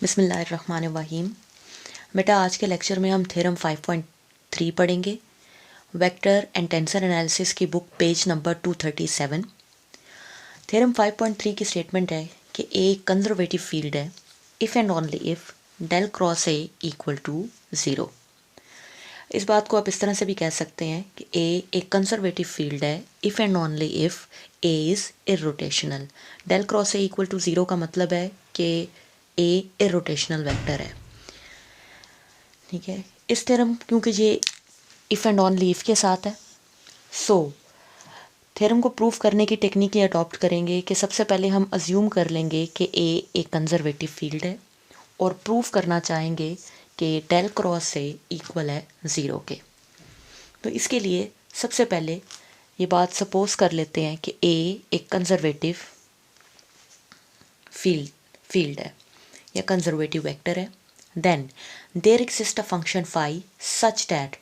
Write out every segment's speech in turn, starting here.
बिस्मिल्लाहिर्रहमानिर्रहीम। बेटा आज के लेक्चर में हम थ्योरम 5.3 पढ़ेंगे। वेक्टर एंड टेंसर एनालिसिस की बुक पेज नंबर 237। थ्योरम 5.3 की स्टेटमेंट है कि ए कंजर्वेटिव फील्ड है if and only if del cross A equal to 0। इस बात को आप इस तरह से भी कह सकते हैं कि ए एक कंजर्वेटिव फील्ड है if and only if A is irrotational. Del cross A equal to 0 का मतलब है कि ए इर्रोटेशनल वेक्टर है। ठीक है, इस थ्योरम क्योंकि ये इफ़ एंड ओनली इफ़ के साथ है, सो थ्योरम को प्रूफ करने की टेक्निक ये अडॉप्ट करेंगे कि सबसे पहले हम अज्यूम कर लेंगे कि ए एक कंजर्वेटिव फील्ड है और प्रूफ करना चाहेंगे कि डेल क्रॉस ए इक्वल है 0 के। तो इसके लिए सबसे पहले ये बात सपोज कर लेते हैं कि ए एक कंजर्वेटिव फील्ड है या कंजर्वेटिव वेक्टर है। Then there exist a function phi such that,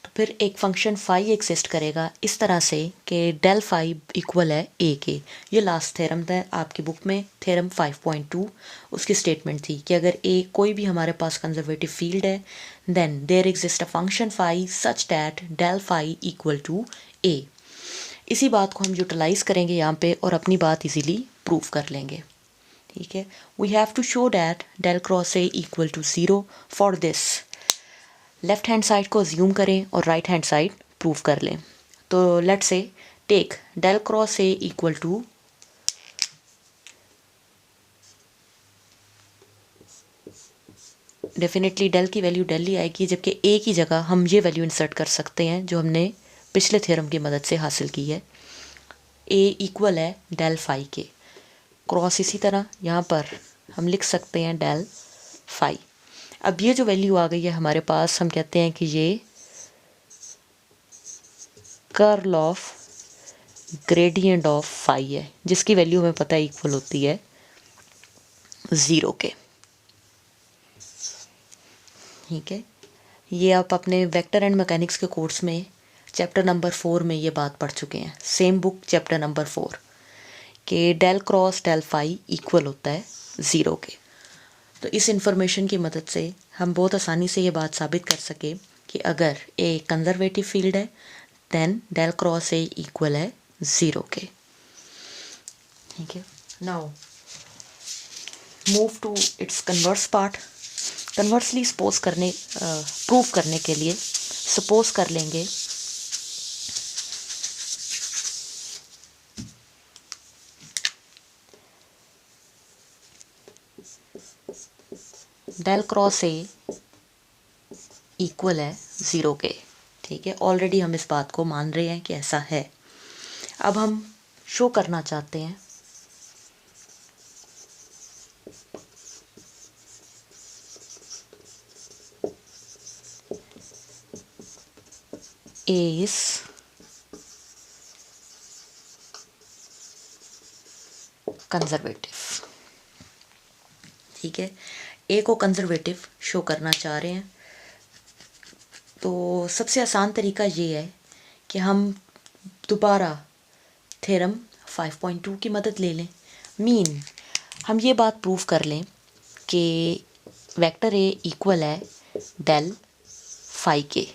तो फिर एक फंक्शन फाई एग्जिस्ट करेगा इस तरह से कि डेल फाई इक्वल है ए के। ये लास्ट थ्योरम था आपकी बुक में, थ्योरम 5.2। उसकी स्टेटमेंट थी कि अगर ए कोई भी हमारे पास कंजर्वेटिव फील्ड है then there exist a function phi such that del phi equal to A. इसी बात को हम यूटिलाइज करेंगे यहाँ पे और अपनी बात इजीली प्रूव कर लेंगे। ठीक है, we have to show that del cross A equal to 0। For this left hand side को अज्यूम करें और राइट हैंड साइड प्रूव कर लें। तो let's say take del cross A equal to definitely del की वैल्यू डेल ही आएगी, जबकि ए की जगह हम ये वैल्यू इंसर्ट कर सकते हैं जो हमने पिछले थ्योरम की मदद से हासिल की है। ए इक्वल है डेल फाई के। क्रॉस इसी तरह यहाँ पर हम लिख सकते हैं डेल फाई। अब ये जो वैल्यू आ गई है हमारे पास, हम कहते हैं कि ये curl of gradient of phi है, जिसकी वैल्यू हमें पता है इक्वल होती है 0 के। ठीक है, ये आप अपने वेक्टर एंड मैकेनिक्स के कोर्स में चैप्टर नंबर 4 में ये बात पढ़ चुके हैं। सेम बुक चैप्टर नंबर 4 कि del cross del phi equal होता है 0 के। तो इस इंफॉर्मेशन की मदद से हम बहुत आसानी से ये बात साबित कर सके कि अगर ए कंजर्वेटिव फील्ड है then del cross A equal है 0 के। ठीक है, now move to its converse part. Conversely prove करने के लिए सपोज कर लेंगे डेल क्रॉस ए इक्वल है 0 के। ठीक है, ऑलरेडी हम इस बात को मान रहे हैं कि ऐसा है। अब हम शो करना चाहते हैं ए इज कंजर्वेटिव। ठीक है, ए को कंजर्वेटिव शो करना चाह रहे हैं तो सबसे आसान तरीका ये है कि हम दोबारा थ्योरम 5.2 की मदद ले लें। हम ये बात प्रूव कर लें कि वेक्टर ए इक्वल है डेल फाई के।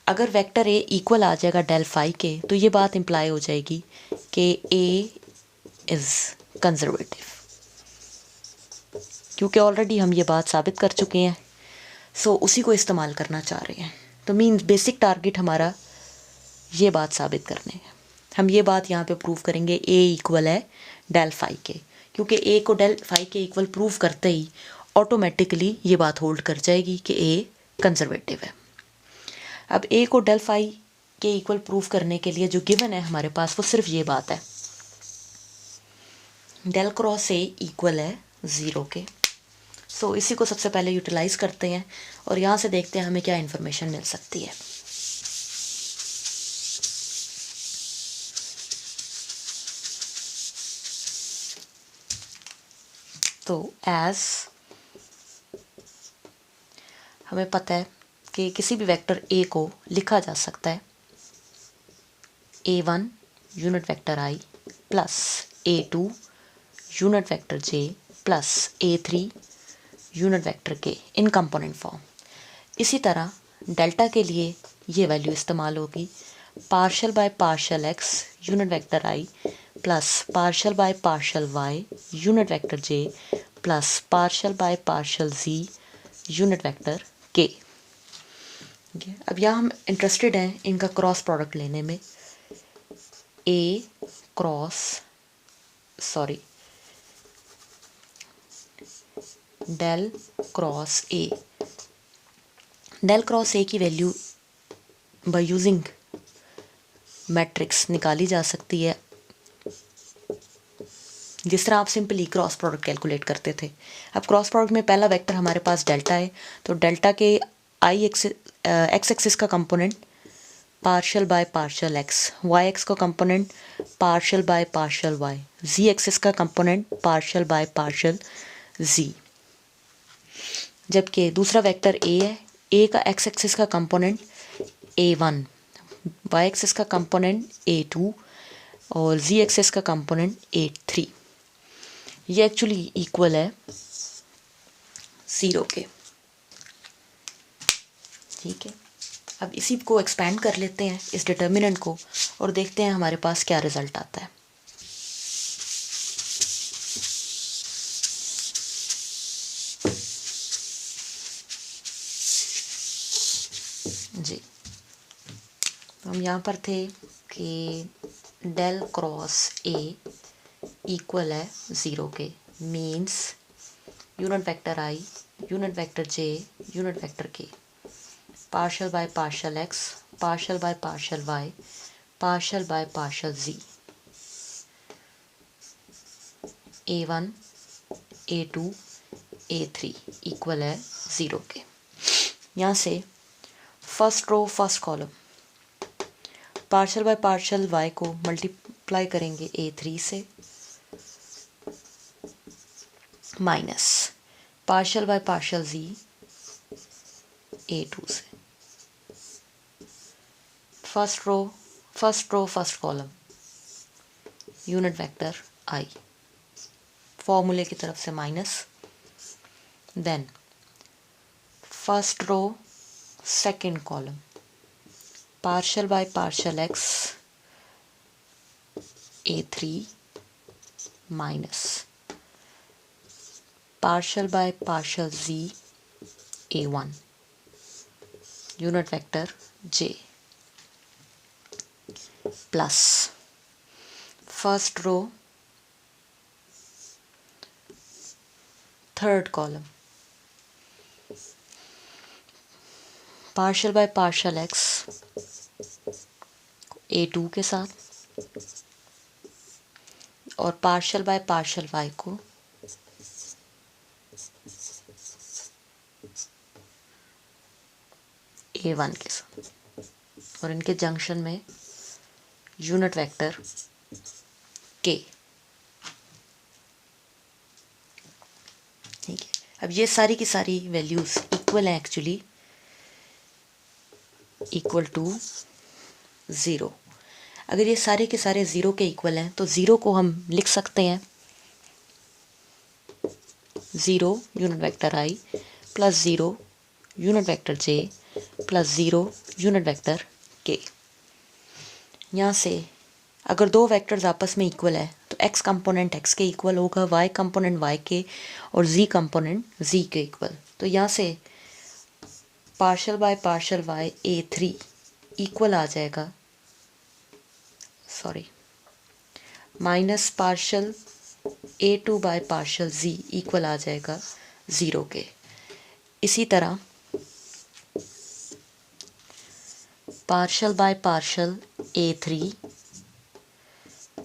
अगर वेक्टर ए इक्वल आ जाएगा डेल फाई के तो ये बात इम्प्लाई हो जाएगी कि ए इज़ कंजर्वेटिव, क्योंकि ऑलरेडी हम ये बात साबित कर चुके हैं। सो उसी को इस्तेमाल करना चाह रहे हैं। तो बेसिक टारगेट हमारा ये बात साबित करने है। हम ये बात यहाँ पे प्रूव करेंगे ए इक्वल है डेल फाई के, क्योंकि ए को डेल फाई के इक्वल प्रूव करते ही ऑटोमेटिकली ये बात होल्ड कर जाएगी कि ए कंजर्वेटिव है। अब ए को डेल फाई के इक्वल प्रूव करने के लिए जो गिवन है हमारे पास वो सिर्फ ये बात है, डेल क्रॉस ए इक्वल है 0 के। सो इसी को सबसे पहले यूटिलाइज करते हैं और यहाँ से देखते हैं हमें क्या इन्फॉर्मेशन मिल सकती है। तो एज हमें पता है कि किसी भी वेक्टर ए को लिखा जा सकता है A1 unit vector I plus A2 unit vector J plus A3 unit vector के इन कंपोनेंट फॉर्म। इसी तरह डेल्टा के लिए ये वैल्यू इस्तेमाल होगी, partial by partial X unit vector I plus partial by partial Y unit vector J plus partial by partial Z unit vector के। अब यहाँ हम इंटरेस्टेड हैं इनका क्रॉस प्रोडक्ट लेने में। A cross del cross A. Del cross A की value by using matrix निकाली जा सकती है, जिस तरह आप सिंपली क्रॉस प्रोडक्ट कैलकुलेट करते थे। अब क्रॉस प्रोडक्ट में पहला वेक्टर हमारे पास डेल्टा है, तो डेल्टा के आई एक्स एक्सिस का component partial by partial x, y x का component partial by partial y, z axis का component partial by partial z. जबकि दूसरा वेक्टर ए है, ए का एक्स एक्सिस का कंपोनेंट a1, वाई एक्सिस का component a2 और जी एक्सिस का कंपोनेंट a3। ये एक्चुअली इक्वल है 0 के। ठीक है, अब इसी को एक्सपेंड कर लेते हैं इस डिटर्मिनेंट को और देखते हैं हमारे पास क्या रिजल्ट आता है। जी, तो हम यहाँ पर थे कि डेल क्रॉस ए इक्वल है 0 के, means unit vector i unit vector j unit vector k, partial by partial x partial by partial y partial by partial ji, a1 a2 a3 equal है 0 के। यहाँ से first row first column partial by partial y को multiply करेंगे a3 से minus partial by partial z a2 से। First row first column unit vector i, फॉर्मूले की तरफ से minus, then first row second column partial by partial X a3 minus partial by partial ji a1 unit vector J plus first row third column partial by partial X a2 के साथ और partial by partial y को a1 के साथ और इनके junction में unit vector के। ठीक है, अब ये सारी की सारी वैल्यूज इक्वल हैं, एक्चुअली इक्वल टू 0। अगर ये सारे के सारे 0 के इक्वल हैं तो 0 को हम लिख सकते हैं 0 यूनिट वेक्टर आई प्लस 0 यूनिट वेक्टर जे प्लस 0 यूनिट वेक्टर के। यहाँ से अगर दो वेक्टर्स आपस में इक्वल है तो x कंपोनेंट x के इक्वल होगा, y कंपोनेंट y के और z कंपोनेंट z के इक्वल। तो यहाँ से partial by partial y a3 equal आ जाएगा, minus partial a2 by partial z equal आ जाएगा 0 के। इसी तरह partial by partial a3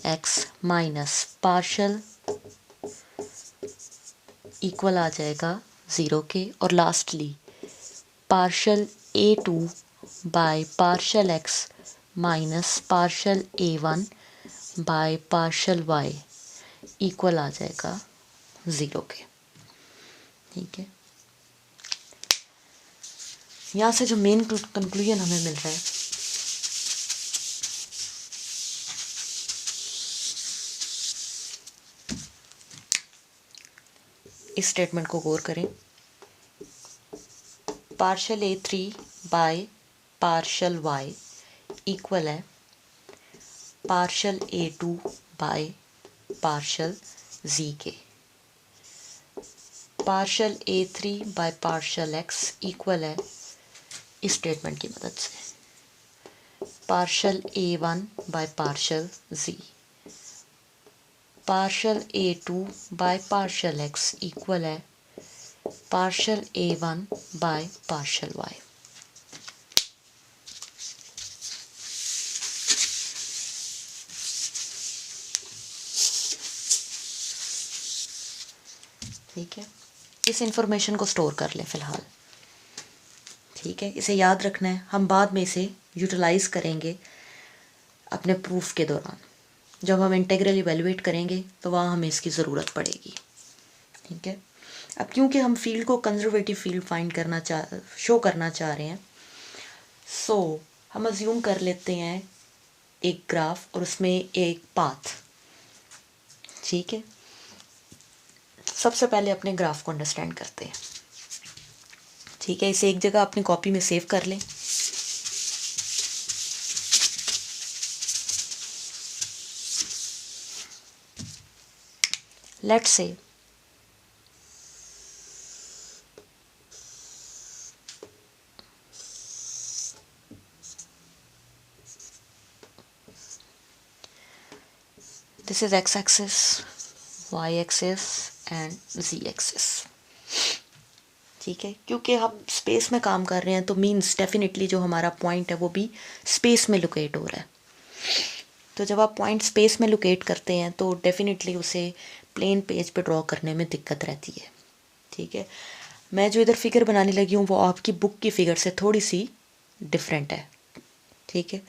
x minus partial equal आ जाएगा 0 के, और lastly partial a2 by partial x minus partial a1 by partial y equal आ जाएगा 0 के। ठीक है, यहाँ से जो मेन कंक्लूजन हमें मिल रहा है, इस स्टेटमेंट को गौर करें partial A3 by partial Y equal है partial A2 by partial Z के। Partial A3 by partial X equal है इस स्टेटमेंट की मदद से partial A1 by partial Z। Partial A2 by partial X equal है partial A1 by partial Y। ठीक है, इस इंफॉर्मेशन को स्टोर कर लें फ़िलहाल। ठीक है, इसे याद रखना है, हम बाद में इसे यूटिलाइज़ करेंगे अपने प्रूफ के दौरान। जब हम इंटीग्रल इवेलुएट करेंगे तो वहाँ हमें इसकी ज़रूरत पड़ेगी। ठीक है, अब क्योंकि हम फील्ड को कंजर्वेटिव फील्ड फाइंड शो करना चाह रहे हैं, सो हम अज्यूम कर लेते हैं एक ग्राफ और उसमें एक पाथ। ठीक है, सबसे पहले अपने ग्राफ को अंडरस्टैंड करते हैं। ठीक है, इसे एक जगह अपनी कॉपी में सेव कर लें। Let's say this is x axis, y axis and z axis। ठीक है, क्योंकि हम स्पेस में काम कर रहे हैं तो मीन्स डेफिनेटली जो हमारा पॉइंट है वो भी स्पेस में लोकेट हो रहा है। तो जब आप पॉइंट स्पेस में लोकेट करते हैं तो डेफिनेटली उसे प्लेन पेज पे ड्रॉ करने में दिक्कत रहती है। ठीक है, मैं जो इधर फिगर बनाने लगी हूँ वो आपकी बुक की फिगर से थोड़ी सी डिफरेंट है। ठीक है,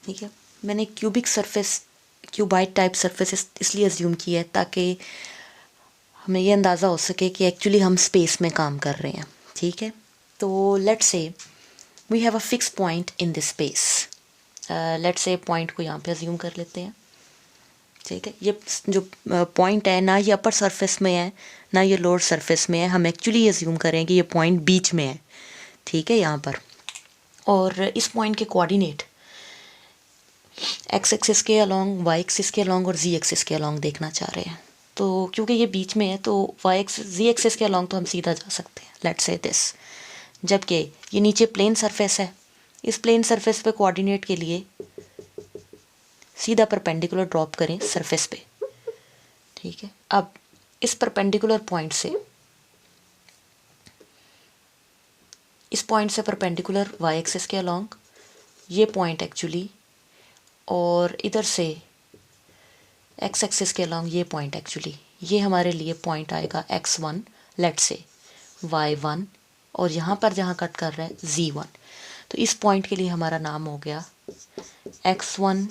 ठीक है, मैंने क्यूबाइड टाइप सरफेस इसलिए अज्यूम की है ताकि हमें ये अंदाज़ा हो सके कि एक्चुअली हम स्पेस में काम कर रहे हैं। ठीक है, तो let's say we have a fix point in this space. Let's say point को यहाँ पे अज्यूम कर लेते हैं। ठीक है, ये जो पॉइंट है ना ये अपर सरफेस में है ना ये लोअर सरफेस में है, हम एक्चुअली ये अज्यूम करें कि ये पॉइंट बीच में है। ठीक है, यहाँ पर, और इस पॉइंट के कोऑर्डिनेट एक्स एक्सिस के अलॉन्ग, वाई एक्सिस के अलॉन्ग और जी एक्सिस के अलॉन्ग देखना चाह रहे हैं। तो क्योंकि ये बीच में है तो वाई एक्सिस जी एक्सिस के अलॉन्ग तो हम सीधा जा सकते हैं, लेट्स से दिस। जबकि ये नीचे प्लेन सरफेस है, इस प्लेन सरफेस पे कोऑर्डिनेट के लिए सीधा परपेंडिकुलर ड्रॉप करें सरफेस पे। ठीक है, अब इस परपेंडिकुलर पॉइंट से, इस पॉइंट से परपेंडिकुलर वाई एक्सिस के अलॉन्ग ये पॉइंट एक्चुअली, और इधर से एक्स एक्सिस के अलॉन्ग ये पॉइंट एक्चुअली, ये हमारे लिए पॉइंट आएगा x1, लेट से y1, और यहाँ पर जहाँ कट कर रहा है z1। तो इस पॉइंट के लिए हमारा नाम हो गया x1,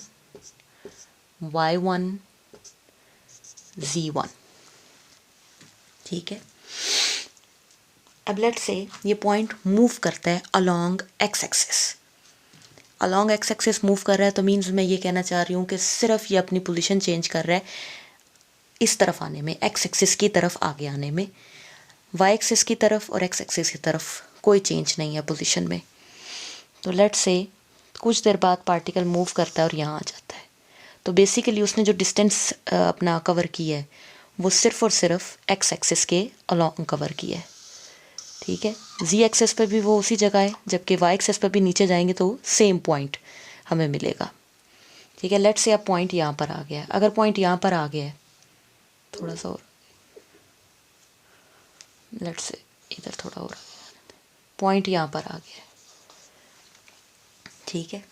y1, z1। ठीक है, अब लेट से ये पॉइंट मूव करता है along x axis. Along x axis move कर रहा है तो मीन्स मैं ये कहना चाह रही हूँ कि सिर्फ ये अपनी पोजीशन चेंज कर रहा है इस तरफ आने में, एक्स एक्सिस की तरफ आगे आने में। वाई एक्सिस की तरफ और एक्स एक्सिस की तरफ कोई चेंज नहीं है पोजीशन में। तो लेट्स से कुछ देर बाद पार्टिकल मूव करता है और यहाँ आ जाता है। तो बेसिकली उसने जो डिस्टेंस अपना कवर की है वो सिर्फ और सिर्फ एक्स एक्सिस के अलॉन्ग कवर किया है। ठीक है, जी एक्सिस पे भी वो उसी जगह है, जबकि वाई एक्सिस पे भी नीचे जाएंगे तो सेम पॉइंट हमें मिलेगा। ठीक है, लेट्स से अब पॉइंट यहाँ पर आ गया है। अगर पॉइंट यहाँ पर आ गया है, थोड़ा सा और, लेट्स से इधर थोड़ा और, पॉइंट यहाँ पर आ गया है। ठीक है,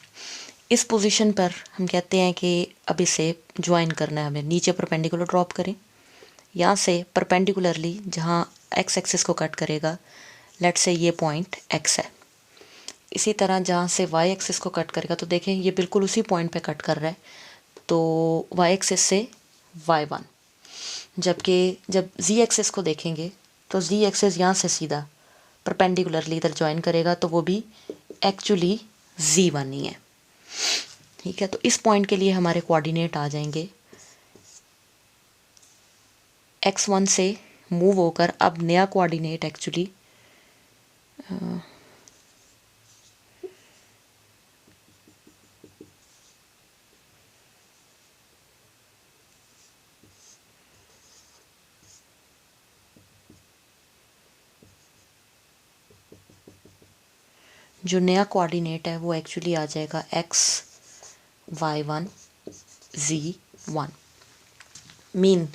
इस पोजीशन पर हम कहते हैं कि अब इसे ज्वाइन करना है हमें। नीचे परपेंडिकुलर ड्रॉप करें, यहाँ से परपेंडिकुलरली जहाँ एक्स एक्सिस को कट करेगा, लेट्स से ये पॉइंट एक्स है। इसी तरह जहाँ से वाई एक्सिस को कट करेगा तो देखें ये बिल्कुल उसी पॉइंट पे कट कर रहा है, तो वाई एक्सिस से y1। जबकि जब z एक्सिस को देखेंगे तो z एक्सिस यहाँ से सीधा परपेंडिकुलरली इधर ज्वाइन करेगा, तो वो भी एक्चुअली z1 ही है। ठीक है, तो इस पॉइंट के लिए हमारे कोऑर्डिनेट आ जाएंगे x1 से मूव होकर, अब नया कोऑर्डिनेट एक्चुअली जो नया कोऑर्डिनेट है वो एक्चुअली आ जाएगा x y1 z1। Mean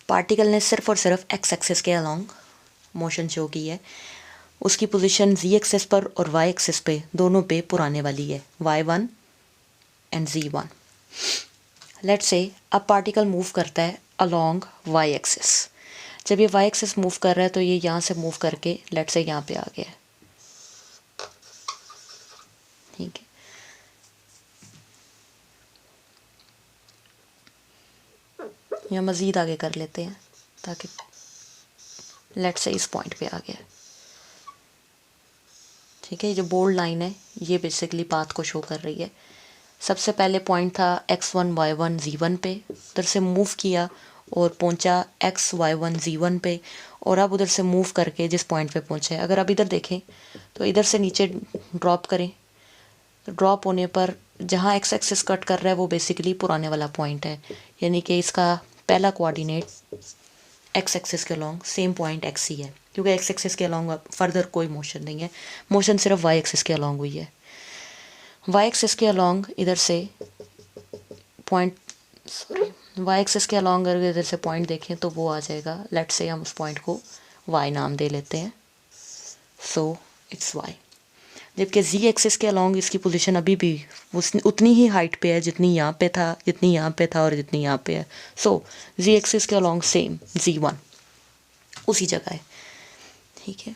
particle ने सिर्फ और सिर्फ एक्स एक्सिस के अलॉन्ग मोशन शो की है। उसकी पोजीशन z एक्सिस पर और y एक्सिस पे दोनों पे पुराने वाली है, y1 and z1। Let's say अब पार्टिकल मूव करता है अलॉन्ग y एक्सिस। जब ये y एक्सिस मूव कर रहा है तो ये यहाँ से मूव करके लेट्स से यहाँ पे आ गया है। ठीक है, या मज़ीद आगे कर लेते हैं ताकि लेट्स से इस पॉइंट पे आ गया। ठीक है, ये जो बोल्ड लाइन है ये बेसिकली पाथ को शो कर रही है। सबसे पहले पॉइंट था x1 y1 z1 पे, उधर से मूव किया और पहुंचा x y1 z1 पे, और अब उधर से मूव करके जिस पॉइंट पे पहुंचे, अगर अब इधर देखें तो इधर से नीचे ड्रॉप करें, तो ड्रॉप होने पर जहाँ एक्स एक्सिस कट कर रहा है वो बेसिकली पुराने वाला पॉइंट है, यानी कि इसका पहला कोऑर्डिनेट एक्स एक्सिस के अलॉन्ग सेम पॉइंट एक्स ही है, क्योंकि एक्स एक्सिस के अलॉन्ग फर्दर कोई मोशन नहीं है, मोशन सिर्फ वाई एक्सिस के अलॉन्ग हुई है। वाई एक्सिस के अलॉन्ग इधर से पॉइंट, वाई एक्सिस के अलॉन्ग अगर इधर से पॉइंट देखें तो वो आ जाएगा, लेट्स से हम उस पॉइंट को वाई नाम दे लेते हैं, सो इट्स वाई। जबकि z एक्सिस के अलॉन्ग इसकी पोजीशन अभी भी उतनी ही हाइट पे है जितनी यहाँ पे था, जितनी यहाँ पे था और जितनी यहाँ पे है। सो z एक्सिस के अलॉन्ग सेम z1 उसी जगह है। ठीक है,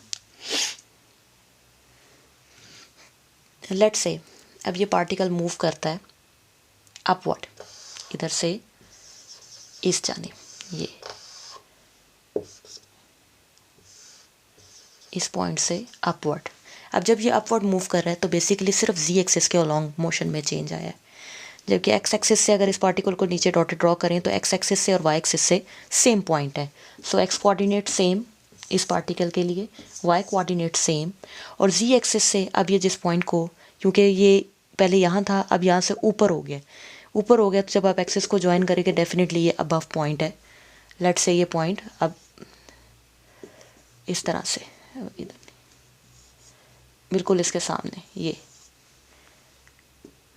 लेट्स से अब ये पार्टिकल मूव करता है अपवर्ड, इधर से इस जानिब, ये इस पॉइंट से अपवर्ड। अब जब ये अपवर्ड मूव कर रहा है तो बेसिकली सिर्फ z एक्सिस के अलॉन्ग मोशन में चेंज आया है, जबकि x एक्सिस से अगर इस पार्टिकल को नीचे डॉटेड ड्रॉ करें तो x एक्सिस से और y एक्सिस से सेम पॉइंट है। सो x कोऑर्डिनेट सेम इस पार्टिकल के लिए, y कोऑर्डिनेट सेम, और z एक्सिस से अब ये जिस पॉइंट को, क्योंकि ये पहले यहाँ था अब यहाँ से ऊपर हो गया, ऊपर हो गया, तो जब आप एक्सिस को ज्वाइन करेंगे डेफिनेटली ये अबव पॉइंट है। लेट से ये पॉइंट अब इस तरह से इधर बिल्कुल इसके सामने ये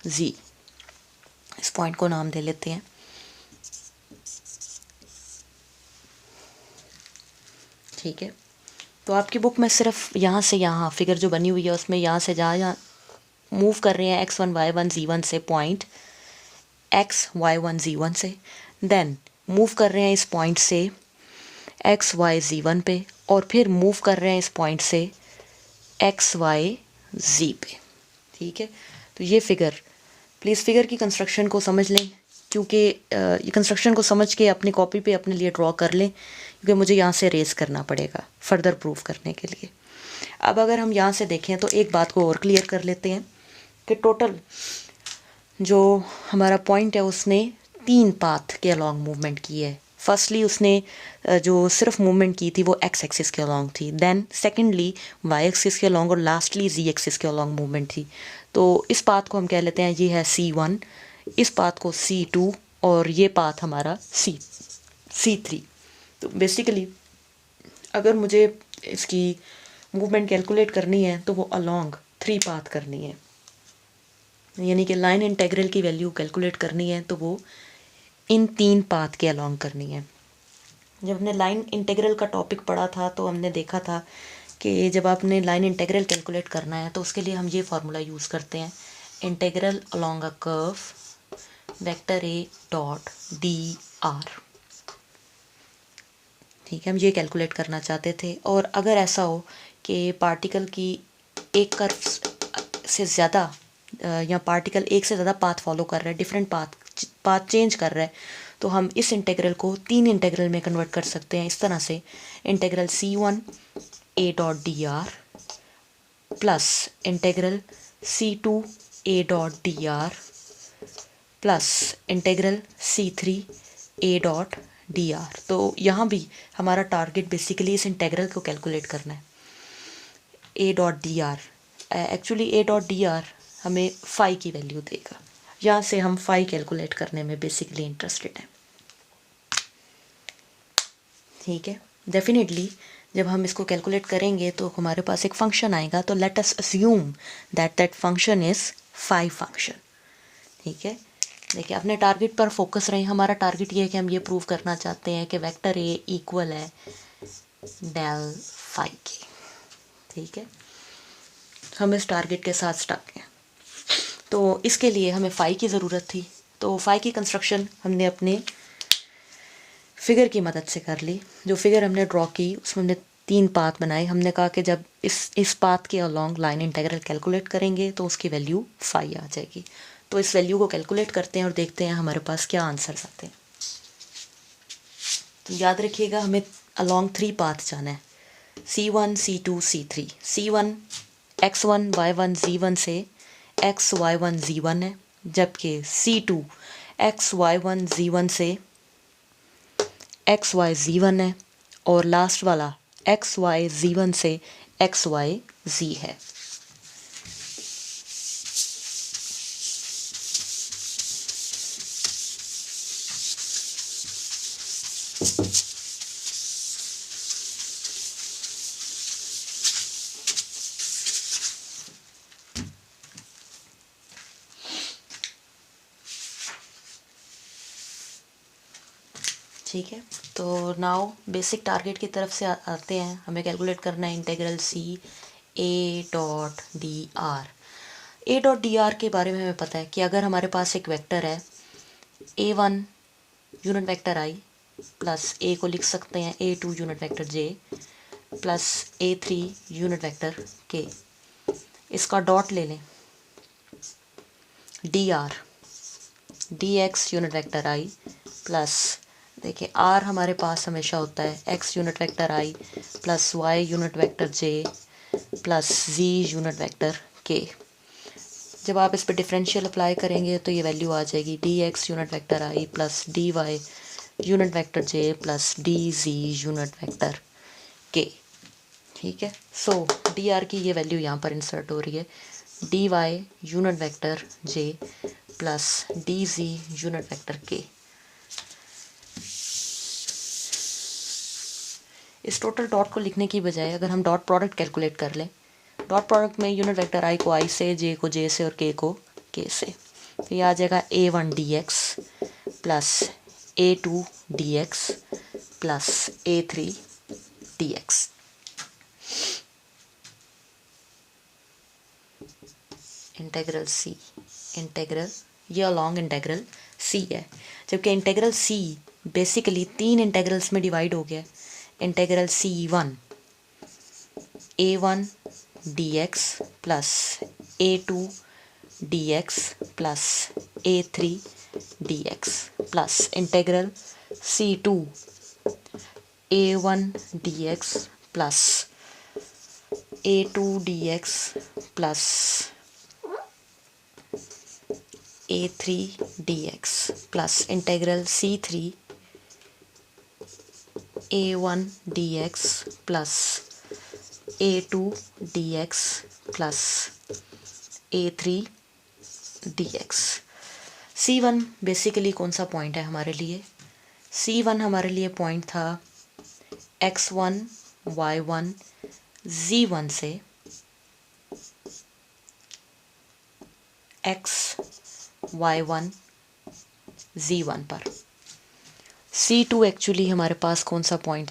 z, इस पॉइंट को नाम दे लेते हैं। ठीक है, तो आपकी बुक में सिर्फ यहाँ से यहाँ फिगर जो बनी हुई है उसमें यहाँ से जहाँ मूव कर रहे हैं x1 y1 z1 से पॉइंट x y1 z1 से, देन मूव कर रहे हैं इस पॉइंट से x y z1 पे, और फिर मूव कर रहे हैं इस पॉइंट से x y z पे। ठीक है, तो ये फिगर, प्लीज़ फिगर की कंस्ट्रक्शन को समझ लें, क्योंकि ये कंस्ट्रक्शन को समझ के अपनी कॉपी पे अपने लिए ड्रॉ कर लें, क्योंकि मुझे यहाँ से रेस करना पड़ेगा फर्दर प्रूफ करने के लिए। अब अगर हम यहाँ से देखें तो एक बात को और क्लियर कर लेते हैं कि टोटल जो हमारा पॉइंट है उसने 3 पाथ के अलॉन्ग मूवमेंट की है। फर्स्टली उसने जो सिर्फ मूवमेंट की थी वो एक्स एक्सिस के अलॉन्ग थी, देन सेकेंडली वाई एक्सिस के अलॉन्ग और लास्टली जी एक्सिस के अलॉन्ग मूवमेंट थी। तो इस पाथ को हम कह लेते हैं ये है C1, इस पाथ को C2 और ये पाथ हमारा C3। तो बेसिकली अगर मुझे इसकी मूवमेंट कैलकुलेट करनी है तो वो अलॉन्ग 3 पाथ करनी है, यानी कि लाइन इंटेग्रल की वैल्यू कैलकुलेट करनी है तो वो इन 3 पाथ के अलॉन्ग करनी है। जब हमने लाइन इंटेग्रल का टॉपिक पढ़ा था तो हमने देखा था कि जब आपने लाइन इंटेग्रल कैलकुलेट करना है तो उसके लिए हम ये फार्मूला यूज़ करते हैं, integral along a curve vector A dot D R. ठीक है, हम ये कैलकुलेट करना चाहते थे। और अगर ऐसा हो कि पार्टिकल की एक कर्व से ज़्यादा या पार्टिकल एक से ज़्यादा पाथ फॉलो कर रहा है, डिफरेंट पाथ चेंज कर रहा है, तो हम इस इंटेग्रल को 3 इंटेग्रल में कन्वर्ट कर सकते हैं इस तरह से, इंटेग्रल C1 ए dot D R plus integral C2 ए dot D R plus integral C3 ए डॉट डी आर। तो यहाँ भी हमारा टारगेट बेसिकली इस इंटेग्रल को कैलकुलेट करना है, ए डॉट डी आर। एक्चुअली ए डॉट डी आर हमें फाई की वैल्यू देगा, यहाँ से हम फाई कैलकुलेट करने में बेसिकली इंटरेस्टेड हैं। ठीक है, डेफिनेटली जब हम इसको कैलकुलेट करेंगे तो हमारे पास एक फंक्शन आएगा, तो let us assume that function is phi function. ठीक है, देखिए अपने टारगेट पर फोकस रहे। हमारा टारगेट ये है कि हम ये प्रूव करना चाहते हैं कि वेक्टर ए इक्वल है डेल फाई के। ठीक है, हम इस टारगेट के साथ स्टक हैं। तो इसके लिए हमें फाई की ज़रूरत थी, तो फाई की कंस्ट्रक्शन हमने अपने फिगर की मदद से कर ली। जो फिगर हमने ड्रॉ की उसमें हमने 3 पाथ बनाए। हमने कहा कि जब इस पाथ के अलॉन्ग लाइन इंटेग्रल कैलकुलेट करेंगे तो उसकी वैल्यू फाई आ जाएगी। तो इस वैल्यू को कैलकुलेट करते हैं और देखते हैं हमारे पास क्या आंसर आते हैं। तो याद रखिएगा हमें अलॉन्ग 3 पाथ जाना है, C1 C2 C3। C1 X1 Y1 Z1 से XY1 Z1 है, जबकि C2 XY1 Z1 से XY Z1 है और लास्ट वाला XY Z1 से XY Z है। ठीक है, तो नाउ बेसिक टारगेट की तरफ से आते हैं। हमें कैलकुलेट करना है integral C A dot D R. A dot D R के बारे में हमें पता है कि अगर हमारे पास एक वेक्टर है A1 unit vector I plus A को लिख सकते हैं A2 unit vector J plus A3 unit vector K, इसका डॉट ले लें D R D X unit vector I plus, देखिए R हमारे पास हमेशा होता है X unit vector I plus Y unit vector J plus Z unit vector K। जब आप इस पर डिफरेंशियल अप्लाई करेंगे तो ये वैल्यू आ जाएगी D X unit vector I plus D Y unit vector J plus D Z unit vector K। ठीक है, सो डी आर की ये वैल्यू यहाँ पर इंसर्ट हो रही है, d Y unit vector J plus D Z unit vector K। इस टोटल डॉट को लिखने की बजाय अगर हम डॉट प्रोडक्ट कैलकुलेट कर लें, डॉट प्रोडक्ट में यूनिट वेक्टर I को I से, J को J से और K को K से, तो ये आ जाएगा A1 dx plus A2 dx plus A3 dx। Integral C, integral ये अलॉन्ग इंटेग्रल C है, जबकि इंटेग्रल C बेसिकली 3 इंटेग्रल्स में डिवाइड हो गया। Integral C1 A1 dx plus A2 dx plus A3 dx plus integral C2 A1 dx plus A2 dx plus A3 dx plus integral C3 a1 dx plus a2 dx plus a3 dx। c1 basically कौन सा point है हमारे लिए? c1 हमारे लिए point था x1 y1 z1 से x y1 z1 पर। c2 एक्चुअली हमारे पास कौन सा पॉइंट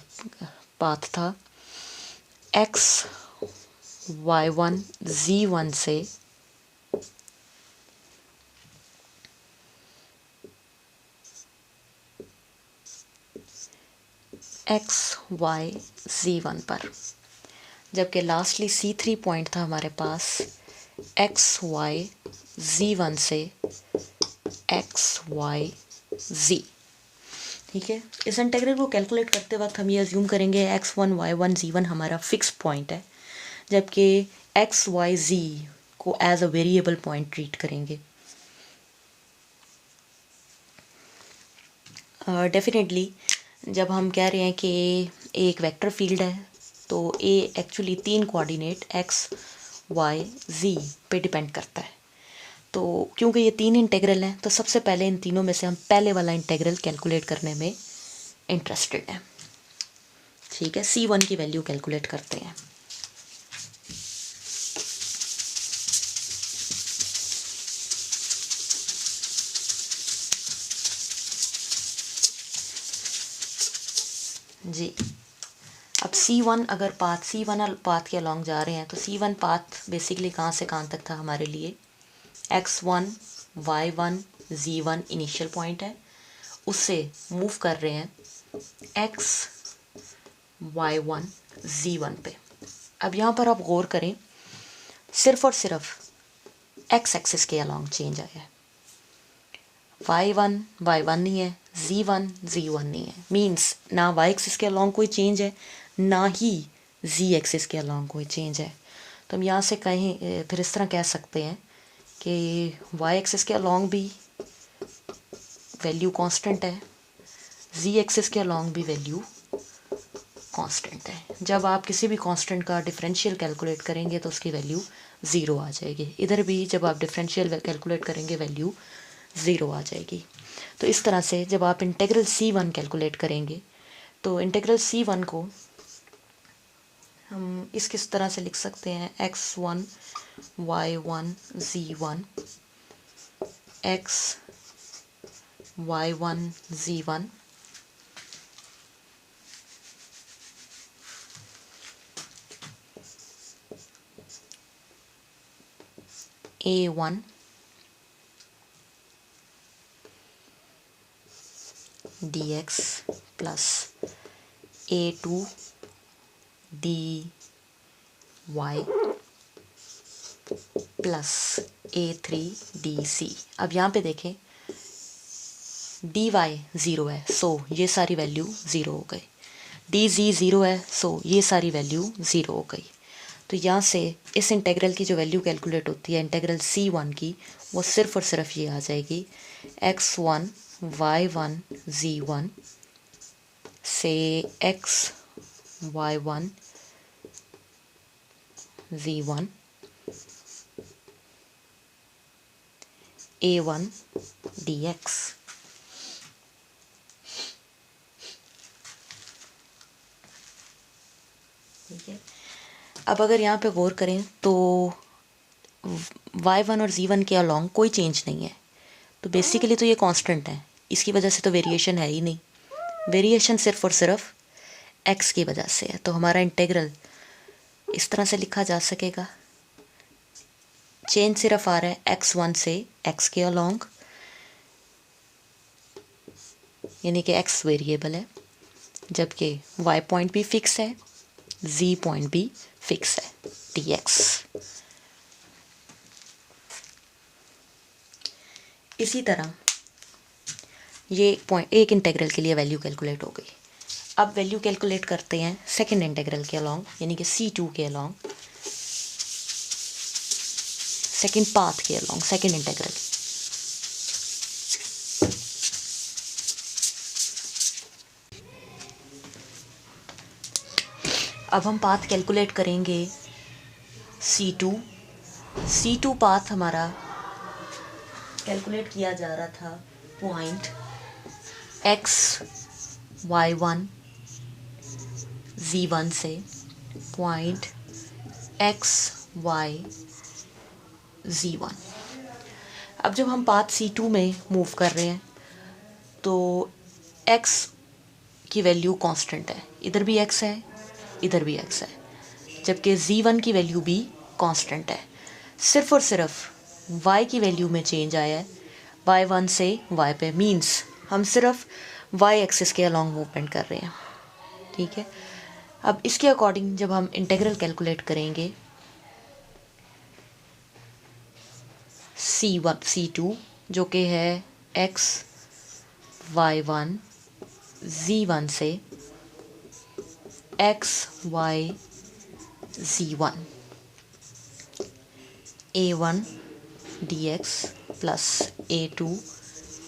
पाथ था? x y1 z1 से x y z1 पर। जबकि लास्टली c3 पॉइंट था हमारे पास x y z1 से x y z। ठीक है, इस इंटीग्रल को कैलकुलेट करते वक्त हम ये अज्यूम करेंगे x1 y1 z1 हमारा फिक्स पॉइंट है, जबकि x y z को as a variable point treat करेंगे। डेफिनेटली जब हम कह रहे हैं कि एक वेक्टर फील्ड है तो A actually 3 coordinate x y z पे डिपेंड करता है। तो क्योंकि ये 3 इंटीग्रल हैं तो सबसे पहले इन तीनों में से हम पहले वाला इंटीग्रल कैलकुलेट करने में इंटरेस्टेड हैं। ठीक है, c1 की वैल्यू कैलकुलेट करते हैं। जी, अब c1 अगर c1 पाथ के अलॉन्ग जा रहे हैं तो c1 पाथ बेसिकली कहाँ से कहाँ तक था हमारे लिए? x1 y1 z1 initial point है, उससे मूव कर रहे हैं x y1 z1 पे। अब यहाँ पर आप गौर करें, सिर्फ और सिर्फ x एक्सिस के अलॉन्ग चेंज आया है। y1 y1 नहीं है, z1 z1 नहीं है। मीन्स ना y एक्सिस के अलॉन्ग कोई चेंज है, ना ही z एक्सिस के अलॉन्ग कोई चेंज है। तो हम यहाँ से कहें फिर इस तरह कह सकते हैं कि y एक्सिस के अलॉन्ग भी वैल्यू कांस्टेंट है, z एक्सिस के अलॉन्ग भी वैल्यू कांस्टेंट है। जब आप किसी भी कांस्टेंट का डिफरेंशियल कैलकुलेट करेंगे तो उसकी वैल्यू 0 आ जाएगी। इधर भी जब आप डिफरेंशियल कैलकुलेट करेंगे वैल्यू 0 आ जाएगी। तो इस तरह से जब आप इंटीग्रल c1 कैलकुलेट करेंगे तो इंटीग्रल c1 को हम किस तरह से लिख सकते हैं? x1 y1 z1 x y1 z1 a1 dx plus a2 dy plus a3 dc। अब यहाँ पे देखें dy 0 है, सो ये सारी वैल्यू 0 हो गई। dz 0 है, सो ये सारी वैल्यू 0 हो गई। तो यहाँ से इस इंटीग्रल की जो वैल्यू कैलकुलेट होती है इंटीग्रल c1 की, वो सिर्फ और सिर्फ ये आ जाएगी x1 y1 z1 से x y1 z1 a1 dx। ठीक है, अब अगर यहाँ पे गौर करें तो y1 और z1 के अलॉन्ग कोई चेंज नहीं है, तो बेसिकली तो ये कांस्टेंट है, इसकी वजह से तो वेरिएशन है ही नहीं। वेरिएशन सिर्फ और सिर्फ x की वजह से है। तो हमारा इंटीग्रल इस तरह से लिखा जा सकेगा, चेंज सिर्फ आ रहा है x1 से x के अलॉन्ग, यानी कि x वेरिएबल है, जबकि y पॉइंट भी फिक्स है, z पॉइंट भी फिक्स है, dx। इसी तरह ये पॉइंट एक इंटीग्रल के लिए वैल्यू कैलकुलेट हो गई। अब वैल्यू कैलकुलेट करते हैं सेकंड इंटीग्रल के अलॉन्ग, यानी कि c2 के अलॉन्ग, सेकंड पाथ के अलॉन्ग, सेकंड इंटीग्रल। अब हम पाथ कैलकुलेट करेंगे C2 पाथ हमारा कैलकुलेट किया जा रहा था पॉइंट XY1 Z1 से पॉइंट XY Z1। अब जब हम पाथ C2 में मूव कर रहे हैं तो x की वैल्यू कांस्टेंट है, इधर भी x है इधर भी x है, जबकि Z1 की वैल्यू भी कांस्टेंट है। सिर्फ और सिर्फ y की वैल्यू में चेंज आया है, y1 से y पे, मींस हम सिर्फ y एक्सिस के अलॉन्ग मूवमेंट कर रहे हैं। ठीक है, अब इसके अकॉर्डिंग जब हम इंटीग्रल कैलकुलेट करेंगे C2 जो कि है XY1 Z1 से XY Z1 A1 dx plus A2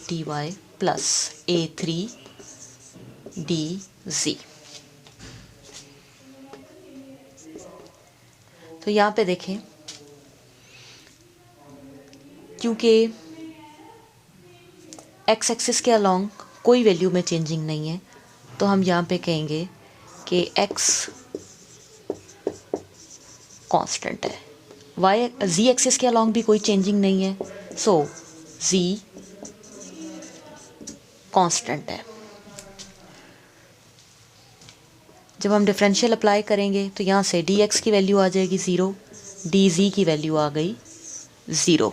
dy plus A3 dz। तो यहाँ पे देखें, क्योंकि एक्स एक्सिस के अलोंग कोई वैल्यू में चेंजिंग नहीं है, तो हम यहाँ पे कहेंगे कि x कांस्टेंट है। z एक्सिस के अलोंग भी कोई चेंजिंग नहीं है, सो z कांस्टेंट है। जब हम डिफरेंशियल अप्लाई करेंगे तो यहाँ से dx की वैल्यू आ जाएगी 0, dz की वैल्यू आ गई 0।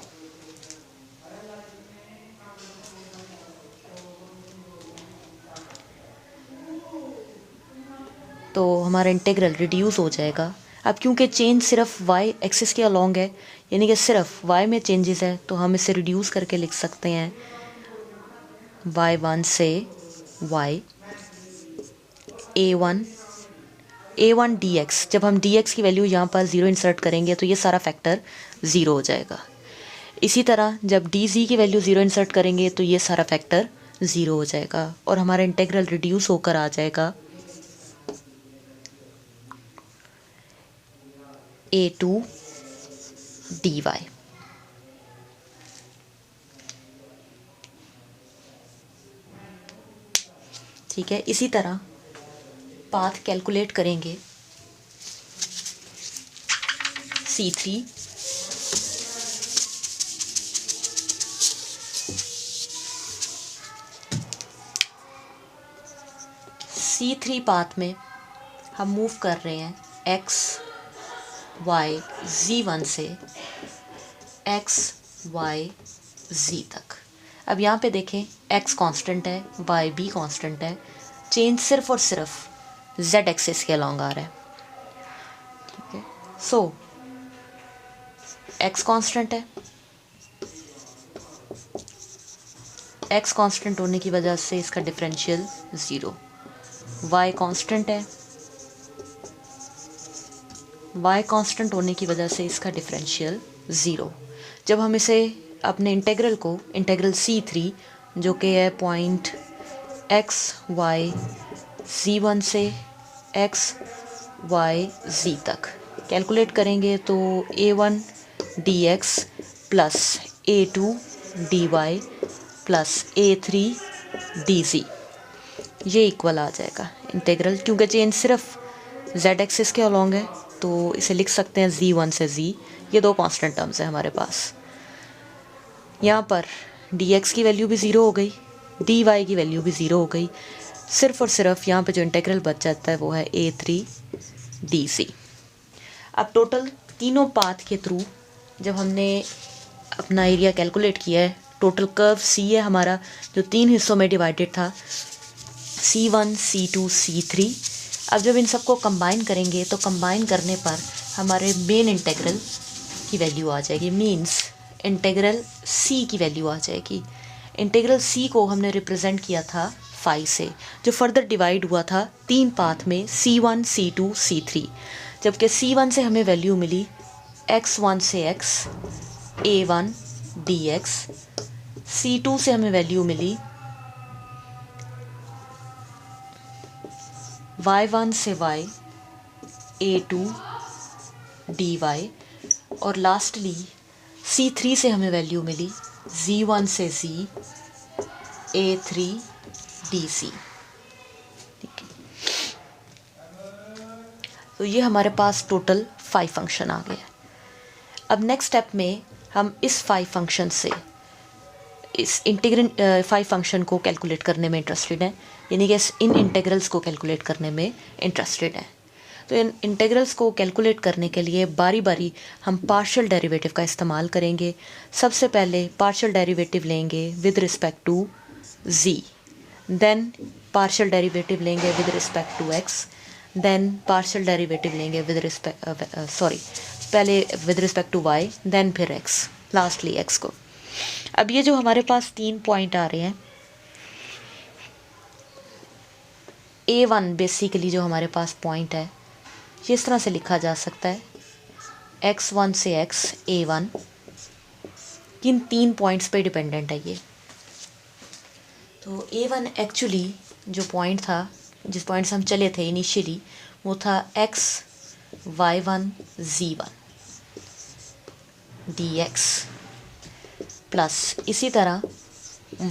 तो हमारा इंटीग्रल रिड्यूस हो जाएगा। अब क्योंकि चेंज सिर्फ y एक्सिस के अलोंग है, यानी कि सिर्फ y में चेंजेस है, तो हम इसे रिड्यूस करके लिख सकते हैं y1 से y a1 dx। जब हम dx की वैल्यू यहाँ पर 0 इंसर्ट करेंगे तो ये सारा फैक्टर 0 हो जाएगा। इसी तरह जब dz की वैल्यू 0 इंसर्ट करेंगे तो ये सारा फैक्टर 0 हो जाएगा और हमारा इंटीग्रल रिड्यूस होकर आ जाएगा A2 dy। ठीक है, इसी तरह पाथ कैलकुलेट करेंगे C3 पाथ में हम मूव कर रहे हैं XY Z1 से XY Z तक। अब यहाँ पे देखें, x कांस्टेंट है, y भी कांस्टेंट है, चेंज सिर्फ और सिर्फ z एक्सिस के अलॉन्ग आ रहा है। ठीक है, सो x कांस्टेंट है, x कांस्टेंट होने की वजह से इसका डिफरेंशियल 0, y कांस्टेंट है, y कांस्टेंट होने की वजह से इसका डिफरेंशियल 0। जब हम इसे अपने इंटीग्रल को, इंटीग्रल C3 जो कि है पॉइंट XY Z1 से XY Z तक कैलकुलेट करेंगे तो A1 dx plus A2 dy plus A3 dz ये इक्वल आ जाएगा इंटीग्रल। क्योंकि चेंज सिर्फ z एक्सिस के अलॉन्ग है तो इसे लिख सकते हैं Z1 से Z। ये दो कांस्टेंट टर्म्स है हमारे पास। यहाँ पर dx की वैल्यू भी 0 हो गई, dy की वैल्यू भी 0 हो गई। सिर्फ और सिर्फ यहाँ पे जो इंटीग्रल बच जाता है वो है A3 dc। अब टोटल तीनों पाथ के थ्रू जब हमने अपना एरिया कैलकुलेट किया है, टोटल कर्व C है हमारा जो 3 हिस्सों में डिवाइडेड था, C1 C2 C3। अब जब इन सबको कंबाइन करेंगे तो कंबाइन करने पर हमारे मेन इंटीग्रल की वैल्यू आ जाएगी, मींस इंटीग्रल C की वैल्यू आ जाएगी। इंटीग्रल C को हमने रिप्रेजेंट किया था फाई से, जो फर्दर डिवाइड हुआ था 3 पाथ में C1 C2 C3। जबकि C1 से हमें वैल्यू मिली x1 से x A1 dx, C2 से हमें वैल्यू मिली y1 से y a2 dy, और लास्टली c3 से हमें वैल्यू मिली z1 से z a3 dc। ठीक है, तो ये हमारे पास टोटल 5 फंक्शन आ गए। अब नेक्स्ट स्टेप में हम इस 5 फंक्शन से इस इंटीग्रल 5 फंक्शन को कैलकुलेट करने में इंटरेस्टेड हैं, यानी कि इन इंटीग्रल्स को कैलकुलेट करने में इंटरेस्टेड हैं। तो इन इंटीग्रल्स को कैलकुलेट करने के लिए बारी बारी हम पार्शियल डेरिवेटिव का इस्तेमाल करेंगे। सबसे पहले पार्शियल डेरिवेटिव लेंगे with respect to z, then partial derivative लेंगे with respect to x, then partial derivative लेंगे विद रिस्पेक्ट पहले with respect to y, then फिर x, लास्टली x को। अब ये जो हमारे पास 3 पॉइंट आ रहे हैं, a1 बेसिकली जो हमारे पास पॉइंट है ये इस तरह से लिखा जा सकता है x1 से x a1, किन 3 पॉइंट्स पे डिपेंडेंट है ये। तो a1 एक्चुअली जो पॉइंट था, जिस पॉइंट से हम चले थे इनिशियली, वो था x y1 z1 dx, plus इसी तरह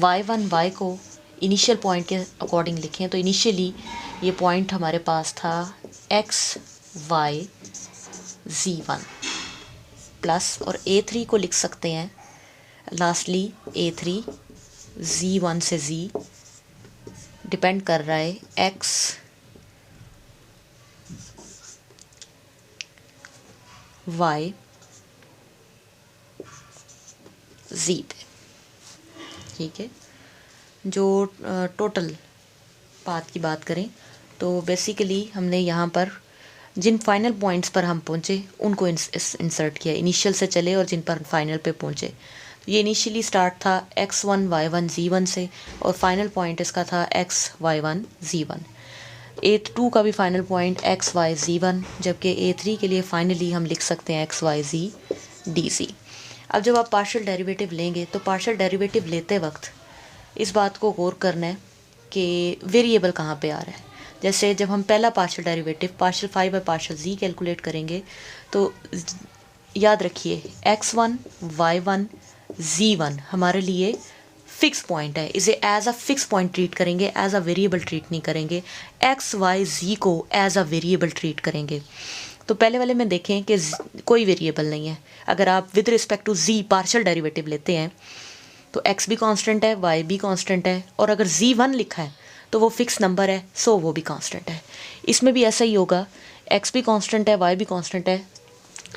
y1 y को इनिशियल पॉइंट के अकॉर्डिंग लिखें तो इनिशियली ये पॉइंट हमारे पास था x y z1 प्लस, और a3 को लिख सकते हैं लास्टली a3 z1 से z, डिपेंड कर रहा है x y z पे। ठीक है, जो टोटल पाथ की बात करें तो बेसिकली हमने यहाँ पर जिन फाइनल पॉइंट्स पर हम पहुँचे उनको इंसर्ट किया, इनिशियल से चले और जिन पर फाइनल पे पहुँचे। तो ये इनिशियली स्टार्ट था x1 y1 z1 से, और फाइनल पॉइंट इसका था x y1 z1। a2 का भी final point x y z1, जबकि a3 के लिए फाइनली हम लिख सकते हैं x y z dc। अब जब आप पार्शियल डेरिवेटिव लेंगे तो पार्शियल डेरिवेटिव लेते वक्त इस बात को गौर करना है कि वेरिएबल कहाँ पे आ रहा है। जैसे जब हम पहला partial derivative partial 5 by partial z calculate करेंगे तो याद रखिए x1 y1 z1 हमारे लिए फिक्स पॉइंट है, इसे as a fix point treat करेंगे, एज अ वेरिएबल ट्रीट नहीं करेंगे। x y z को एज अ वेरिएबल ट्रीट करेंगे। तो पहले वाले में देखें कि कोई वेरिएबल नहीं है। अगर आप with respect to z partial derivative लेते हैं तो x भी कांस्टेंट है, y भी कांस्टेंट है, और अगर z1 लिखा है तो वो फिक्स नंबर है, सो वो भी कांस्टेंट है। इसमें भी ऐसा ही होगा, x भी कांस्टेंट है, y भी कांस्टेंट है,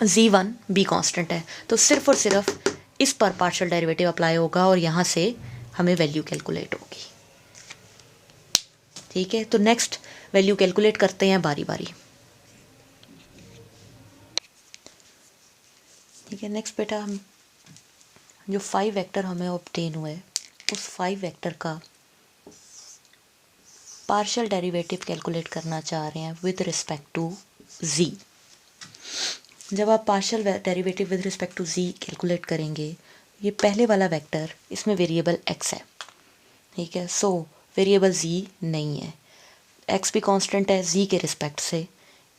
z1 भी कांस्टेंट है। तो सिर्फ और सिर्फ इस पर पार्शियल डेरिवेटिव अप्लाई होगा और यहाँ से हमें वैल्यू कैलकुलेट होगी। ठीक है, तो नेक्स्ट वैल्यू कैलकुलेट करते हैं बारी बारी। ठीक है, नेक्स्ट बेटा हम जो 5 वेक्टर हमें ऑब्टेन हुए उस 5 वेक्टर का पार्शियल डेरिवेटिव कैलकुलेट करना चाह रहे हैं विद रिस्पेक्ट टू z। जब आप partial derivative with respect to z calculate करेंगे, ये पहले वाला वेक्टर, इसमें वेरिएबल x है। ठीक है, सो वेरिएबल z नहीं है, x भी कांस्टेंट है z के रिस्पेक्ट से,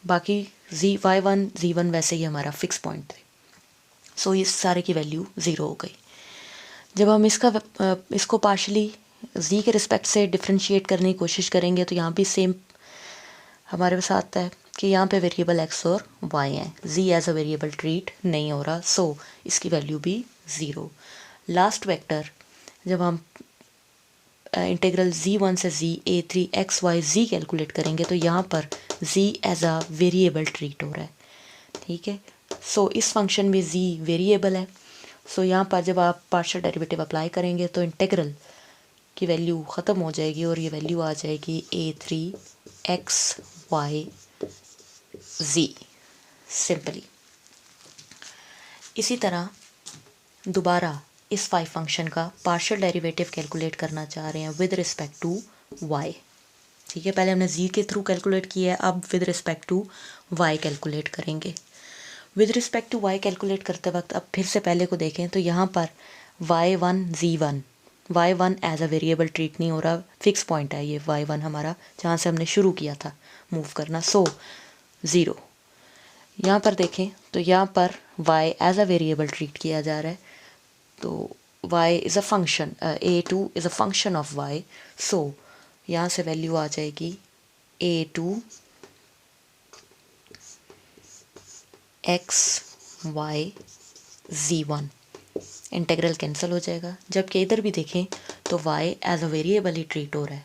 बाकी y1 z1 वैसे ही हमारा फिक्स पॉइंट थे। सो इस सारे की वैल्यू 0 हो गई। जब हम इसको पार्शली z के रिस्पेक्ट से डिफ्रेंशिएट करने की कोशिश करेंगे तो यहाँ भी सेम हमारे पास आता है कि यहाँ पे वेरिएबल x और y हैं, z as a variable treat नहीं हो रहा, सो इसकी वैल्यू भी 0। लास्ट वेक्टर जब हम इंटीग्रल z1 से z a3 x y z calculate करेंगे तो यहाँ पर z as a variable treat हो रहा है। ठीक है, सो इस फंक्शन में z वेरिएबल है। सो यहाँ पर जब आप पार्शियल डेरिवेटिव अप्लाई करेंगे तो इंटीग्रल की वैल्यू ख़त्म हो जाएगी और ये वैल्यू आ जाएगी a3 x y z simply. इसी तरह दोबारा इस 5 फंक्शन का पार्शियल डेरिवेटिव कैलकुलेट करना चाह रहे हैं विद रिस्पेक्ट टू y। ठीक है, पहले हमने z के थ्रू कैलकुलेट किया है, अब with respect to y calculate करेंगे। With respect to y calculate करते वक्त अब फिर से पहले को देखें तो यहाँ पर y1 z1, y1 as a variable treat नहीं हो रहा, फिक्स पॉइंट है ये y1 हमारा, जहाँ से हमने शुरू किया था मूव करना, सो 0। यहाँ पर देखें तो यहाँ पर y as a variable treat किया जा रहा है, तो y is a function, a2 is a function of y, so यहाँ से वैल्यू आ जाएगी a2 x y z1, integral cancel हो जाएगा। जबकि इधर भी देखें तो y एज अ वेरिएबल ही ट्रीट हो रहा है।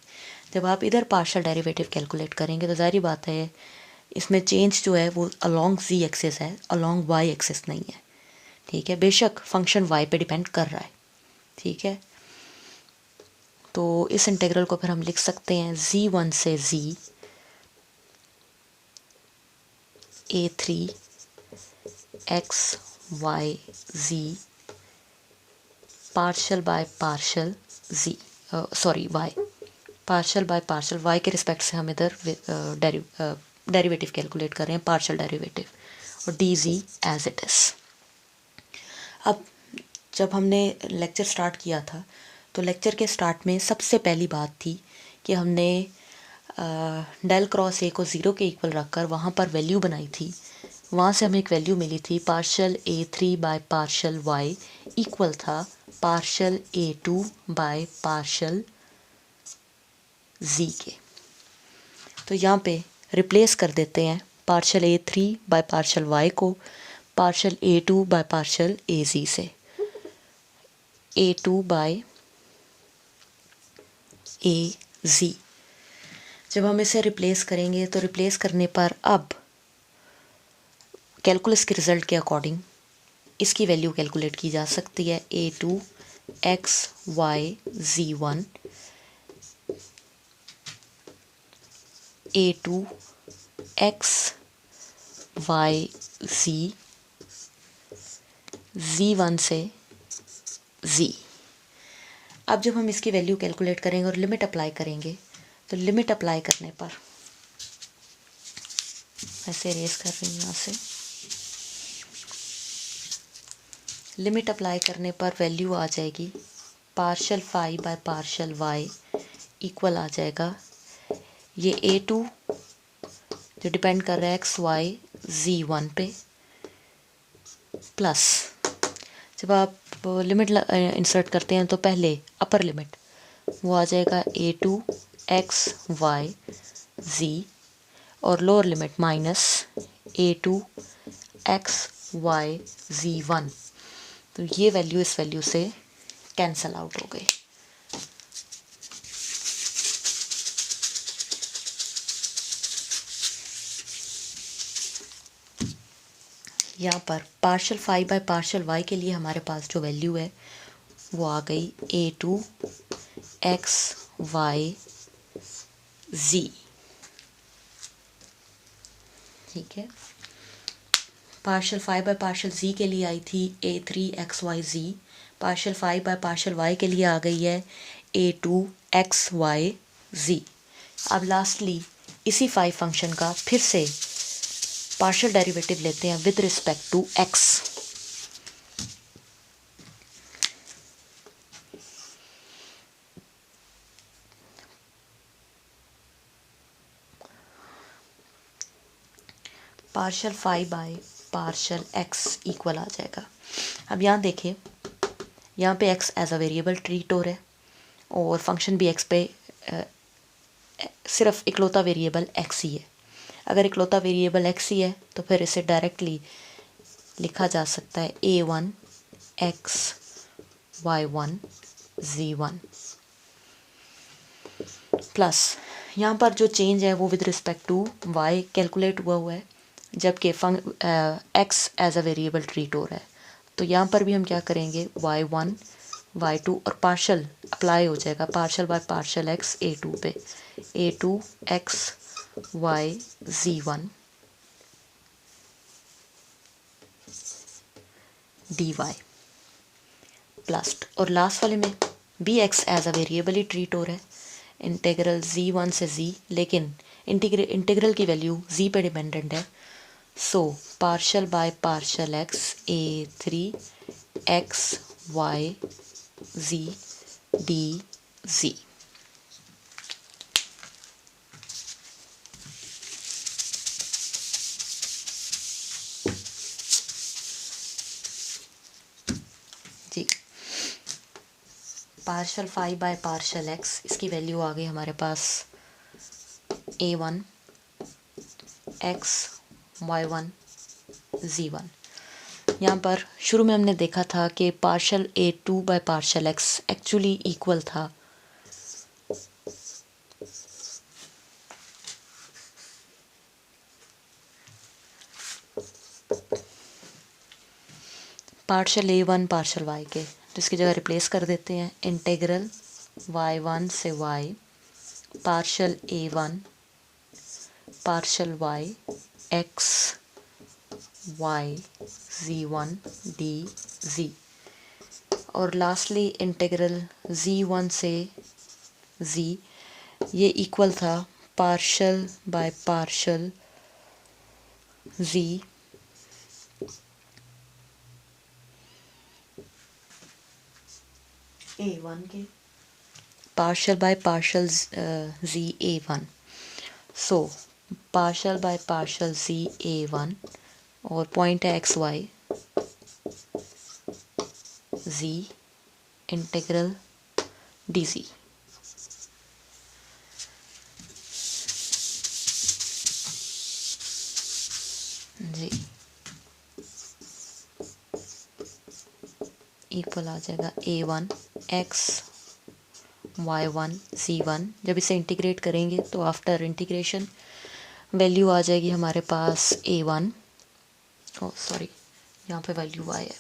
जब आप इधर पार्शियल डेरिवेटिव कैलकुलेट करेंगे तो जाहिर बात है इसमें चेंज जो है वो अलोंग z एक्सिस है, अलोंग y एक्सिस नहीं है। ठीक है, बेशक फंक्शन y पे डिपेंड कर रहा है। ठीक है, तो इस इंटीग्रल को फिर हम लिख सकते हैं z1 से z a3 x y z partial by partial z, sorry y, partial by partial y के रिस्पेक्ट से हम इधर डेरिवेटिव कैलकुलेट कर रहे हैं, पार्शियल डेरिवेटिव, और d z as it is. अब जब हमने लेक्चर स्टार्ट किया था तो लेक्चर के स्टार्ट में सबसे पहली बात थी कि हमने डेल क्रॉस ए को ज़ीरो के इक्वल रखकर वहाँ पर वैल्यू बनाई थी। वहाँ से हमें एक वैल्यू मिली थी partial a3 by partial y equal था partial a2 by partial z के। तो यहाँ पे रिप्लेस कर देते हैं partial a3 by partial y को partial a2 by partial az से, a2 बाय az। जब हम इसे रिप्लेस करेंगे तो रिप्लेस करने पर अब कैलकुलस के रिज़ल्ट के अकॉर्डिंग इसकी वैल्यू कैलकुलेट की जा सकती है a2 x y z1 a2 x y z z1 से z। अब जब हम इसकी वैल्यू कैलकुलेट करेंगे और लिमिट अप्लाई करेंगे तो लिमिट अप्लाई करने पर, ऐसे रेस कर रही हूँ यहाँ से, लिमिट अप्लाई करने पर वैल्यू आ जाएगी partial phi by partial y equal आ जाएगा ये a2 जो डिपेंड कर रहा है एक्स वाई z1 पे, प्लस जब आप लिमिट इंसर्ट करते हैं तो पहले अपर लिमिट वो आ जाएगा a2 x y z और lower limit minus a2 x y z1। तो ये वैल्यू इस वैल्यू से कैंसल आउट हो गई। यहाँ पर partial phi by partial y के लिए हमारे पास जो वैल्यू है वो आ गई a2 x y z। ठीक है, partial phi by partial z के लिए आई थी a3 x y z, partial phi by partial y के लिए आ गई है a2 x y z। अब लास्टली इसी फाई फंक्शन का फिर से पार्शियल डेरिवेटिव लेते हैं with respect to x। Partial phi by partial x equal आ जाएगा। अब यहाँ देखिए, यहाँ पे x as a variable treat हो रहा है और फंक्शन भी x पे सिर्फ इकलौता वेरिएबल x ही है। अगर इकलौता वेरिएबल x ही है तो फिर इसे डायरेक्टली लिखा जा सकता है a1 x y1 z1 plus यहाँ पर जो चेंज है वो with respect to y calculate हुआ है, जबकि x as a variable treat हो रहा है। तो यहाँ पर भी हम क्या करेंगे y1 y2 और पार्शियल अप्लाई हो जाएगा partial by partial x a2 पे a2 x y z1 dy plus, और लास्ट वाले में भी x एज अ वेरिएबल ही ट्रीट हो रहा है इंटीग्रल z1 से z, लेकिन इंटीग्रल की वैल्यू z पे डिपेंडेंट है। So partial by partial x a3 x y z d z। Partial phi by partial x, इसकी वैल्यू आ गई हमारे पास a1 x y1 z1। यहाँ पर शुरू में हमने देखा था कि partial a2 by partial x actually equal था पार्शल a1 पार्शल y के, तो इसकी जगह रिप्लेस कर देते हैं इंटीग्रल y1 से y partial a1 partial y x y z1 dz, और लास्टली इंटीग्रल z1 से z, ये इक्वल था partial by partial z a1 के partial by partial z a1। So partial by partial z a1 और point है x y z integral dz। Z equal आ जाएगा a1 x y1 z1। जब इसे इंटीग्रेट करेंगे तो आफ्टर इंटीग्रेशन वैल्यू आ जाएगी हमारे पास a1, ओ सॉरी यहाँ पे वैल्यू y है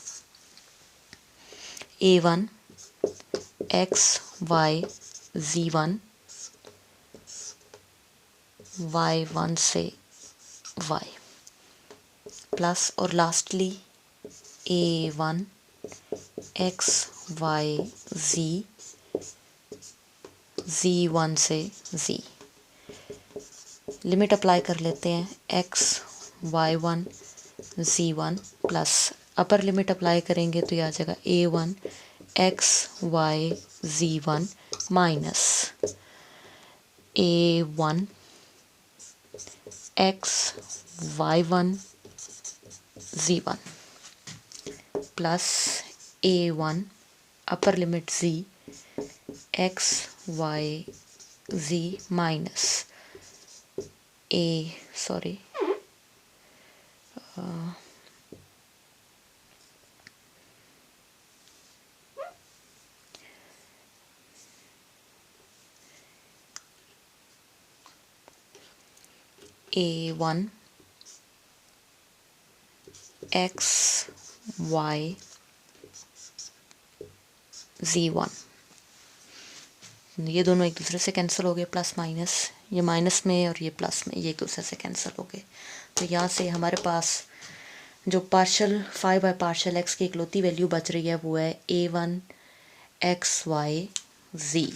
a1 x y z1 y1 से y प्लस और lastly a1 x y z z1 से z। लिमिट अप्लाई कर लेते हैं x y1 z1 plus upper limit apply करेंगे तो ये आ जाएगा a1 x y z1 minus a1 x y1 z1 plus a1 upper limit z x y z minus a1 x y z1। ये दोनों एक दूसरे से कैंसिल हो गए, प्लस माइनस, ये माइनस में और ये प्लस में, ये एक दूसरे से कैंसिल हो गए। तो यहाँ से हमारे पास जो partial phi by partial x की इकलौती वैल्यू बच रही है वो है a1 x y z।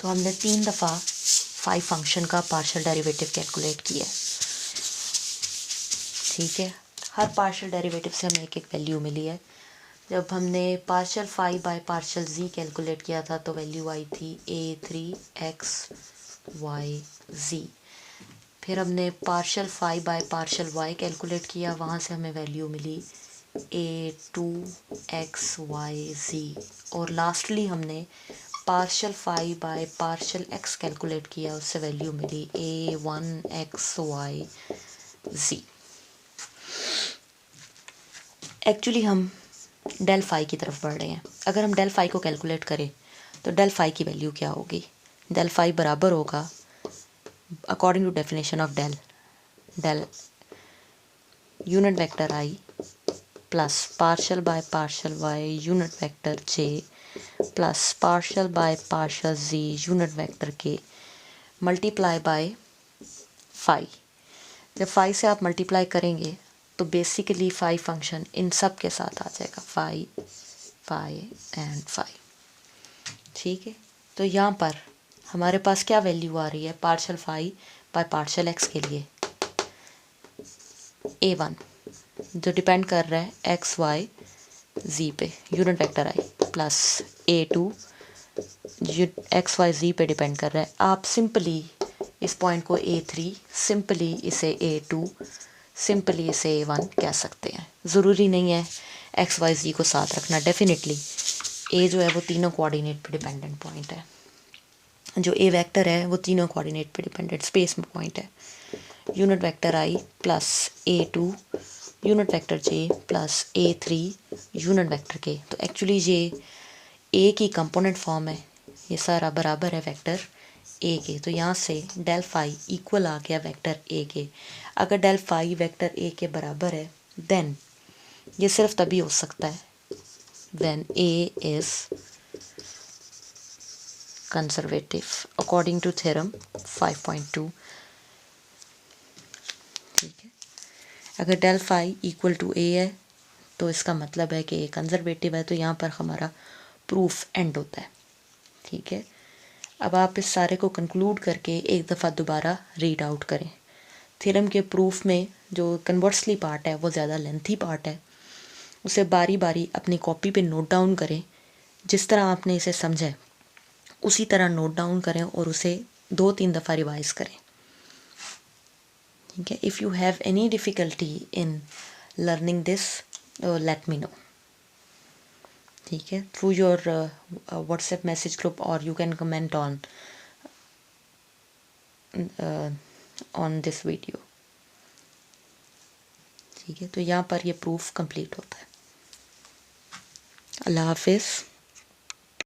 तो हमने 3 दफ़ा फाई फंक्शन का पार्शल डेरिवेटिव कैलकुलेट किया है, ठीक है। हर पार्शल डेरिवेटिव से हमें एक एक वैल्यू मिली है। जब हमने partial phi by partial z calculate किया था तो वैल्यू आई थी a3 x y z। फिर हमने partial phi by partial y calculate किया, वहाँ से हमें वैल्यू मिली a2 x y z। और लास्टली हमने partial phi by partial x calculate किया, उससे वैल्यू मिली a1 x y z। Actually हम डेल फाई की तरफ बढ़ रहे हैं। अगर हम डेल फाई को कैलकुलेट करें तो डेल फाई की वैल्यू क्या होगी? डेल फाई बराबर होगा according to definition of del unit vector I plus partial by partial y unit vector J plus partial by partial z unit vector के multiply by phi. जब phi से आप multiply करेंगे तो बेसिकली फाई फंक्शन इन सब के साथ आ जाएगा, फाई फाई एंड फाई, ठीक है। तो यहाँ पर हमारे पास क्या वैल्यू आ रही है partial phi by partial x के लिए? a1 जो डिपेंड कर रहा है एक्स वाई जी पे यूनिट वेक्टर आई प्लस a2 जो एक्स वाई जी पे डिपेंड कर रहा है। आप सिंपली इस पॉइंट को a3, सिंपली इसे a2, सिंपली इसे a1 कह सकते हैं। ज़रूरी नहीं है एक्स वाई जी को साथ रखना। डेफिनेटली ए जो है वो तीनों कोऑर्डिनेट पे डिपेंडेंट पॉइंट है, जो ए वेक्टर है वो तीनों कोऑर्डिनेट पे डिपेंडेंट स्पेस में पॉइंट है। यूनिट वेक्टर आई प्लस A2 यूनिट वेक्टर जे प्लस A3 यूनिट वेक्टर के। तो एक्चुअली ये ए की कंपोनेंट फॉर्म है, ये सारा बराबर है वेक्टर ए के। तो यहाँ से डेल फाई इक्वल आ गया वेक्टर ए के। अगर डेल फाई वेक्टर ए के बराबर है देन ये सिर्फ तभी हो सकता है when A is conservative according to theorem 5.2। ठीक है, अगर del phi equal to A है तो इसका मतलब है कि ए कंजर्वेटिव है, तो यहाँ पर हमारा प्रूफ एंड होता है। ठीक है, अब आप इस सारे को कंक्लूड करके एक दफ़ा दोबारा रीड आउट करें। थ्योरम के प्रूफ में जो कन्वर्सली पार्ट है वो ज़्यादा लेंथी पार्ट है, उसे बारी बारी अपनी कॉपी पे नोट डाउन करें। जिस तरह आपने इसे समझा है उसी तरह नोट डाउन करें और उसे 2-3 दफ़ा रिवाइज करें। ठीक है, if you have any difficulty in learning this let me know. ठीक है, through your WhatsApp message group और you can comment on this video. ठीक है, तो यहाँ पर ये प्रूफ कंप्लीट होता है। अल्लाह हाफिज़।